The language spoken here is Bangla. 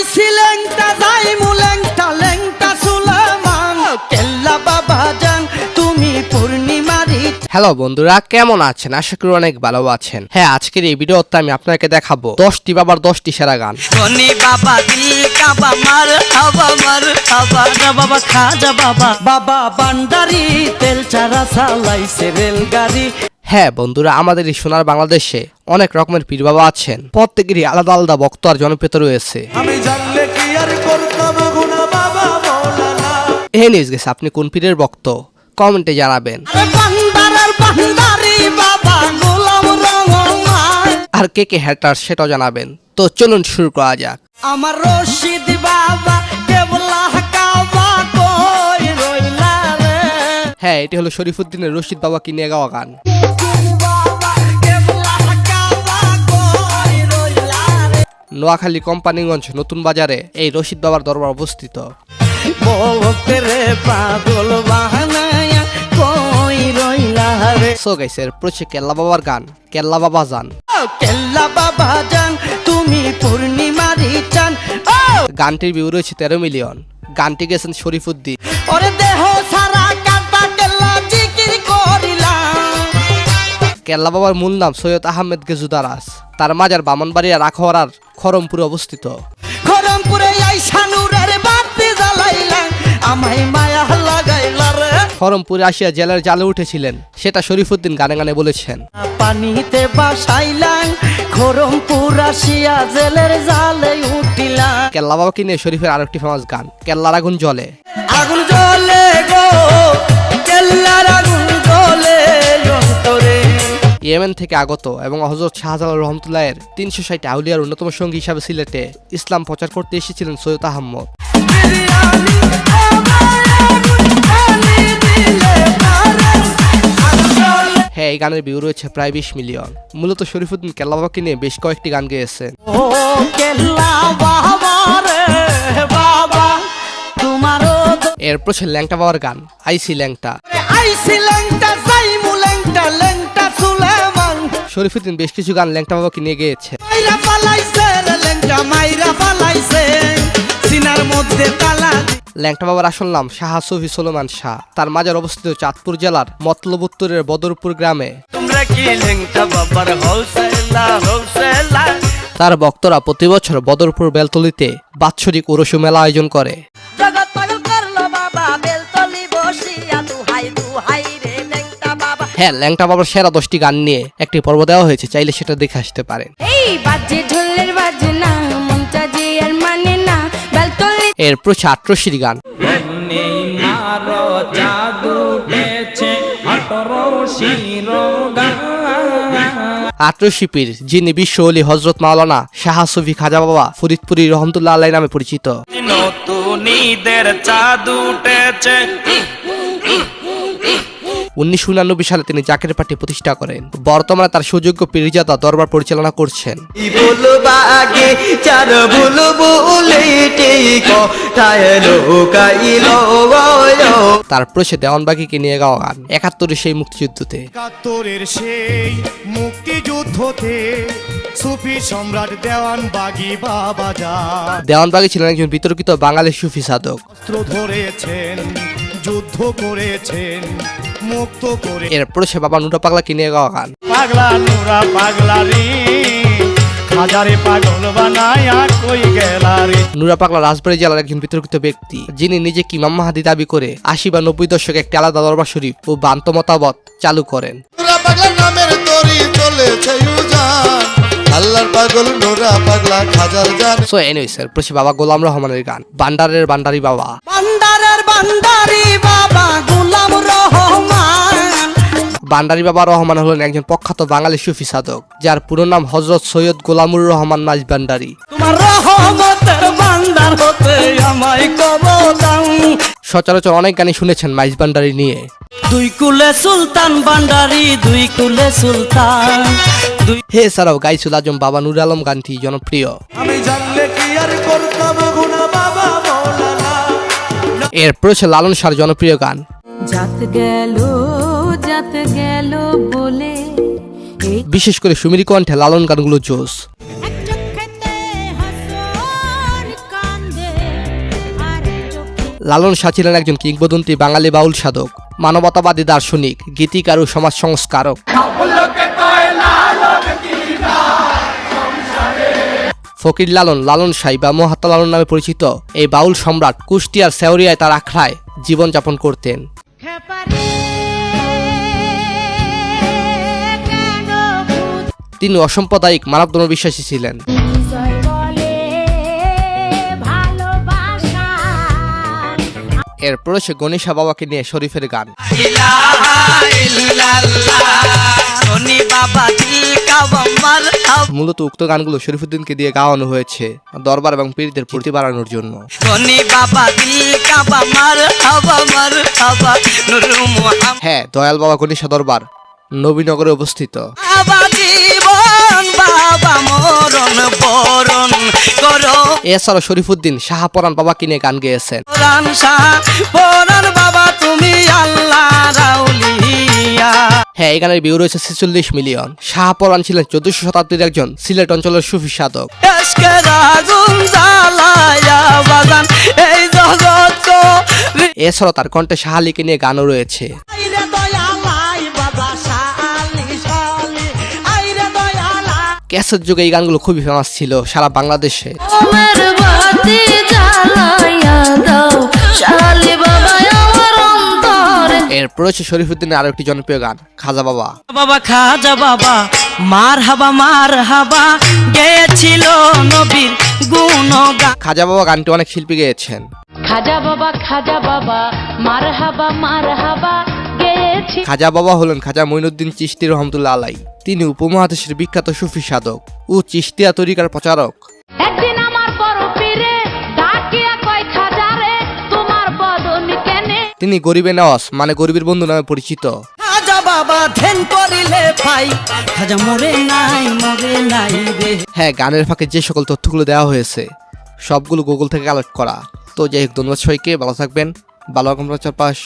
আইছি ল্যাংটা যাইমু ল্যাংটা ল্যাংটা সুলেমান কেল্লা বাবা জান তুমি পূর্ণিমারি। হ্যালো বন্ধুরা, কেমন আছেন? আশা করি অনেক ভালো আছেন। হ্যাঁ, আজকের এই ভিডিওতে আমি আপনাকে দেখাবো 10টি বাবার 10টি সেরা গান। শনি বাবা দিল কাবা মার হাবা বাবা খাজা বাবা বাবা বান্ডারি তেল চারা চালাইছে রেলগাড়ি। হ্যাঁ বন্ধুরা, আমাদের এই সোনার বাংলাদেশে অনেক রকমের পীর বাবা আছেন। প্রত্যেকেরই আলাদা আলাদা ভক্ত আর জনপ্রিয়তা রয়েছে। আমি জানলে কি আর করতাম গুনা বাবা মাওলানা। এই নিউজ গেছে, আপনি কোন পীরের ভক্ত কমেন্টে জানাবেন। আর কে কে হ্যাটার সেটাও জানাবেন। তো চলুন শুরু করা যাক। আমার রশিদ বাবা কেবলা কাবা কই রইলা রে। হ্যাঁ, এটি হলো শরীফুদ্দিনের রশিদ বাবা কি নিয়ে গাওয়া গান। নোয়াখালী কোম্পানিগঞ্জ নতুন বাজারে এই রশিদ বাবার দরবার অবস্থিত। সো গাইস, এর পড়ছে কেল্লা বাবার গান, কেল্লা বাবা জান। কেল্লা বাবা জান তুমি পূর্ণিমারি চান। গানটির ভিউ রয়েছে 13 মিলিয়ন। গানটি গেছেন শরীফুদ্দিন। ওরে দেহ সারা কাটা কেল্লা জিকির করিলাম। কেল্লা বাবার মূল নাম সৈয়দ আহমেদ গেজুদারাস। তার মাজার বামনবাড়িয়া রাখোয়ারার খরমপুরে অবস্থিত। খরমপুরে আইসা নূরের বাতি জ্বালাইলা আমায় মায়া লাগাইলা রে। খরমপুরে আসিয়া জেলের জালে উঠেছিলেন, সেটা শরীফুদ্দিন গানে গানে বলেছেন। পানিতে বাসাইলাম খরমপুর আসিয়া জেলের জালে উঠিলা। কেল্লা বাবাকে নিয়ে শরীফের আরেকটি ফেমাস গান, কেল্লার আগুন জ্বলে। আগুন জ্বলে গো কেল্লার আগুন জ্বলে অন্তরে। ইয়েমেন থেকে আগত এবং হযরত শাহজালাল রহমতুল্লাহের 360 আউলিয়ার অন্যতম সঙ্গী হিসাবে সিলেটে ইসলাম প্রচার করতে এসেছিলেন সৈয়দ আহমদ। হ্যাঁ, এই গানের ভিউ রয়েছে প্রায় 20 মিলিয়ন। মূলত শরীফুদ্দিন কেল্লা বাবাকে নিয়ে বেশ কয়েকটি গান গেয়েছেন। এরপর ছিল ল্যাংটা বাবার গান, আইসি ল্যাংটা। শরীফুদ্দিন বেশ কিছু গান ল্যাংটা বাবাকে নিয়ে গেয়েছে। ল্যাংটা বাবার আসল নাম শাহ সুফি সুলেমান শাহ। তার মাজার অবস্থিত চাঁদপুর জেলার মতলব উত্তরের বদরপুর গ্রামে। তার ভক্তরা প্রতি বছর বদরপুর বেলতলিতে বাৎসরিক উরসু মেলা আয়োজন করে। হ্যাঁ, ল্যাংটা বাবার সেরা 10টি গান নিয়ে একটি পর্ব দেওয়া হয়েছে, চাইলে সেটা দেখে আসতে পারেন। এরপর 88 গান। 88 পীর, যিনি বিশ্ব ওলি হযরত মাওলানা শাহ সুফি খাজা বাবা ফরিদপুরি রহমতুল্লাহ আলাইহি নামে পরিচিত। 1999 সালে তিনি জাকের পার্টি প্রতিষ্ঠা করেন। বর্তমানে তার সুযোগ্য পীরজাদা দরবার পরিচালনা করছেন। তার প্রসে দেওয়ানবাগিকে নিয়ে গাওয়া গান 71 সেই মুক্তিযুদ্ধতে। 71 সেই মুক্তিযুদ্ধতে সুফি সম্রাট দেওয়ানবাগী বাবা জান। দেওয়ানবাগী ছিলেন একজন বিতর্কিত বাঙালি সুফি সাধক। অস্ত্র ধরেছেন, যুদ্ধ করেছেন, মুক্ত করে। এরপর সে বাবা নুরা পাগলাকে নিয়ে গাওয়া গান। পাগলা নুরা পাগলা রে হাজারে পাগল বানায়া কই গেলা রে। নুরা পাগলা রাজবাড়ী জেলার একজন বিতর্কিত ব্যক্তি, যিনি নিজেকে ইমাম মাহদী দাবি করে 80 বা 90 দশকে একটি আলাদা দরবার শরীফ ও বান্ত মতামত চালু করেন। নুরা পাগলা নামের তরি চলেছে ইউজান, আল্লাহর পাগল নুরা পাগলা খাজার জান। সো এনিওয়েজ, এরপর সে বাবা গোলাম রহমানের গান, বান্ডারের বান্ডারি বাবা। বান্ডারের বান্ডারি বাবা গোলাম রহমান। বান্ডারি বাবা রহমান হলেন একজন প্রখ্যাত বাঙালি সুফি সাধক, যার পুরো নাম হযরত সৈয়দ গোলামুর রহমান মাইজ ভান্ডারী। তোমার রহমতের বান্দার হতে আমায় কবলাম। সচরাচর অনেক গানই শুনেছেন মাইজ ভান্ডারী নিয়ে। দুই কুলে সুলতান বান্ডারি, দুই কুলে সুলতান। এছাড়াও গাইসুল আজম বাবা নুর আলম গানটি জনপ্রিয়। আমি জানলে কি আর করতাম গুনা বাবা মাওলানা। এরপর ছিল লালন শাহর জনপ্রিয় গান জাত গেল বলে। বিশেষ করে সুমিরি কণ্ঠে লালন গানগুলো জোস। লালন শাহ ছিলেন একজন কিংবদন্তি বাঙালি বাউল সাধক, মানবতাবাদী দার্শনিক, গীতিকার ও সমাজ সংস্কারক। ফকির লালন, লালন শাহ বা মহাত্মা লালন নামে পরিচিত এই বাউল সম্রাট কুষ্টিয়ার সেওরিয়ায় তার আখড়ায় জীবনযাপন করতেন। তিনি অসাম্প্রদায়িক মানবধর্ম বিশ্বাসী ছিলেন। এরপর সে গণেশা বাবাকে নিয়ে শরীফের গান। মূলত উক্ত গানগুলো শরীফুদ্দিনকে দিয়ে গাওয়ানো হয়েছে দরবার এবং পীরদের প্রতি বাড়ানোর জন্য। হ্যাঁ, দয়াল বাবা গণেশা দরবার নবীনগরে অবস্থিত। এছাড়াও শরীফুদ্দিন শাহপরান বাবাকে নিয়ে গান গেয়েছেন। হ্যাঁ, এই গানের ভিউ রয়েছে 46 মিলিয়ন। শাহপরান ছিলেন 1400 শতাব্দীর একজন সিলেট অঞ্চলের সুফি সাধক। এছাড়াও তার কণ্ঠে শাহ আলীকে নিয়ে গানও রয়েছে। ক্যাসেট যুগে এই গানগুলো খুবই ফেমাস ছিল সারা বাংলাদেশে। এরপর হচ্ছে শরীফুদ্দিনের আরো একটি জনপ্রিয় গান খাজা বাবা। বাবা খাজা বাবা মার হাবা গেছিল নবীর গুণগান। খাজা বাবা গানটি অনেক শিল্পী গেয়েছেন। খাজা বাবা মারহাবা গেয়েছি। খাজা বাবা হলেন খাজা মঈনুদ্দিন চিশতি রহমতুল্লাহ আলাই। তিনি উপমহাদেশের বিখ্যাত সুফি সাধক ও চিশতিয়া তরিকার প্রচারক। একদিন আমার বড় পীরে ডাকিয়া কয় খাজারে তোমার বদন কেনে। তিনি গরিবে নওয়াজ মানে গরিবের বন্ধু নামে পরিচিত। খাজা বাবা ধ্যান করিলে পাই খাজা মরে নাই রে। হ্যাঁ, গানের ফাঁকে যে সকল তথ্যগুলো দেওয়া হয়েছে সবগুলো গুগল থেকে কালেক্ট করা। তো যাই হোক, ধন্যবাদ সবাইকে, ভালো থাকবেন, ভালো রকম চারপাশ।